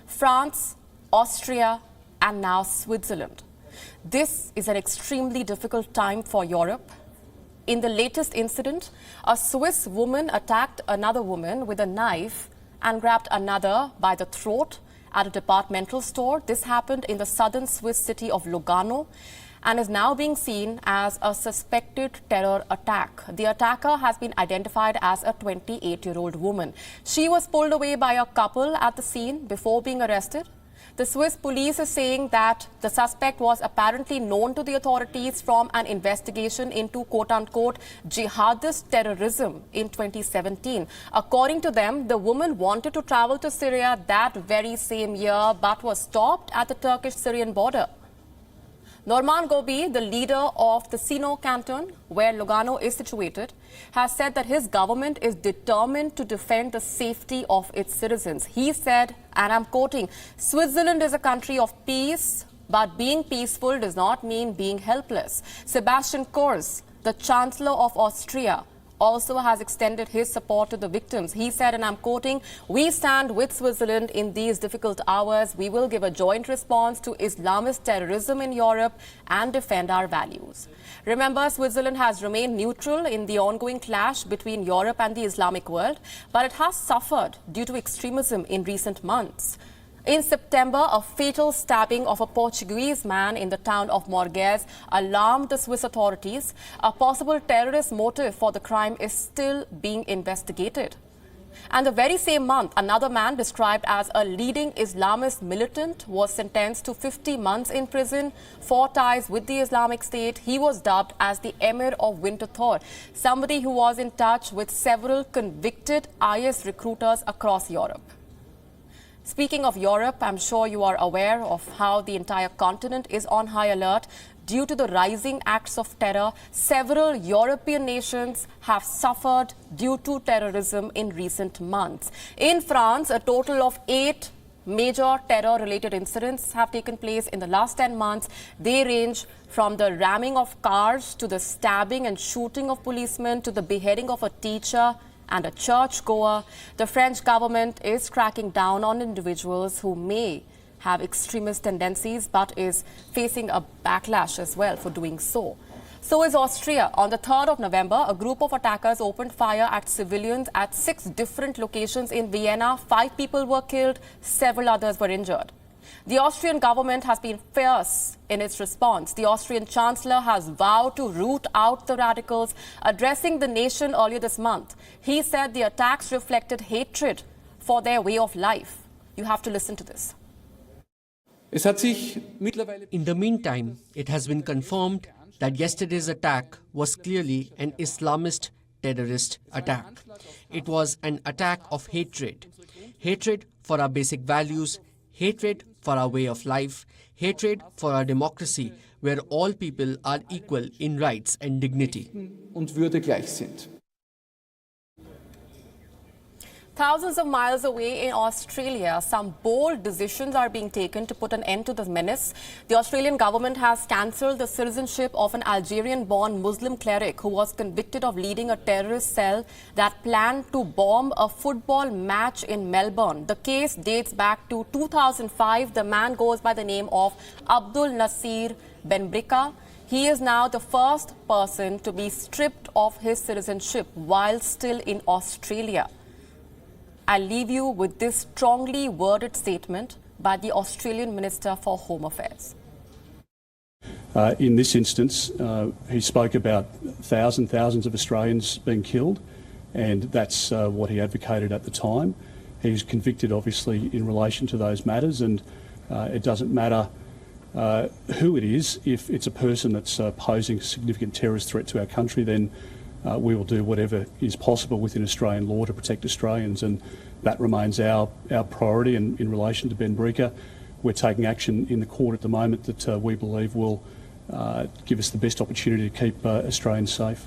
France, Austria, and now Switzerland. This is an extremely difficult time for Europe. In the latest incident, a Swiss woman attacked another woman with a knife and grabbed another by the throat at a departmental store. This happened in the southern Swiss city of Lugano and is now being seen as a suspected terror attack. The attacker has been identified as a 28-year-old woman. She was pulled away by a couple at the scene before being arrested. The Swiss police is saying that the suspect was apparently known to the authorities from an investigation into quote-unquote jihadist terrorism in 2017. According to them, the woman wanted to travel to Syria that very same year but was stopped at the Turkish-Syrian border. Norman Gobi, the leader of the Sino canton, where Lugano is situated, has said that his government is determined to defend the safety of its citizens. He said, and I'm quoting, "Switzerland is a country of peace, but being peaceful does not mean being helpless." Sebastian Kurz, the Chancellor of Austria, also has extended his support to the victims. He said, and I'm quoting, "We stand with Switzerland in these difficult hours. We will give a joint response to Islamist terrorism in Europe and defend our values." Remember, Switzerland has remained neutral in the ongoing clash between Europe and the Islamic world, but it has suffered due to extremism in recent months. In September, a fatal stabbing of a Portuguese man in the town of Morges alarmed the Swiss authorities. A possible terrorist motive for the crime is still being investigated. And the very same month, another man described as a leading Islamist militant was sentenced to 50 months in prison for ties with the Islamic State. He was dubbed as the Emir of Winterthur, somebody who was in touch with several convicted IS recruiters across Europe. Speaking of Europe, I'm sure you are aware of how the entire continent is on high alert. Due to the rising acts of terror, several European nations have suffered due to terrorism in recent months. In France, a total of 8 major terror-related incidents have taken place in the last 10 months. They range from the ramming of cars to the stabbing and shooting of policemen to the beheading of a teacher and a churchgoer. The French government is cracking down on individuals who may have extremist tendencies but is facing a backlash as well for doing so. So is Austria. On the 3rd of November, a group of attackers opened fire at civilians at 6 different locations in Vienna. 5 people were killed, several others were injured. The Austrian government has been fierce in its response. The Austrian Chancellor has vowed to root out the radicals. Addressing the nation earlier this month, he said the attacks reflected hatred for their way of life. You have to listen to this. In the meantime, it has been confirmed that yesterday's attack was clearly an Islamist terrorist attack. It was an attack of hatred. Hatred for our basic values, hatred for our way of life, hatred for our democracy, where all people are equal in rights and dignity. Thousands of miles away in Australia, some bold decisions are being taken to put an end to the menace. The Australian government has cancelled the citizenship of an Algerian-born Muslim cleric who was convicted of leading a terrorist cell that planned to bomb a football match in Melbourne. The case dates back to 2005. The man goes by the name of Abdul Nasir Benbrika. He is now the first person to be stripped of his citizenship while still in Australia. I'll leave you with this strongly worded statement by the Australian Minister for Home Affairs. In this instance, he spoke about thousands of Australians being killed, and that's what he advocated at the time. He was convicted, obviously, in relation to those matters, and it doesn't matter who it is. If it's a person that's posing a significant terrorist threat to our country, then we will do whatever is possible within Australian law to protect Australians, and that remains our priority. And in relation to Benbrika, we're taking action in the court at the moment that we believe will give us the best opportunity to keep Australians safe.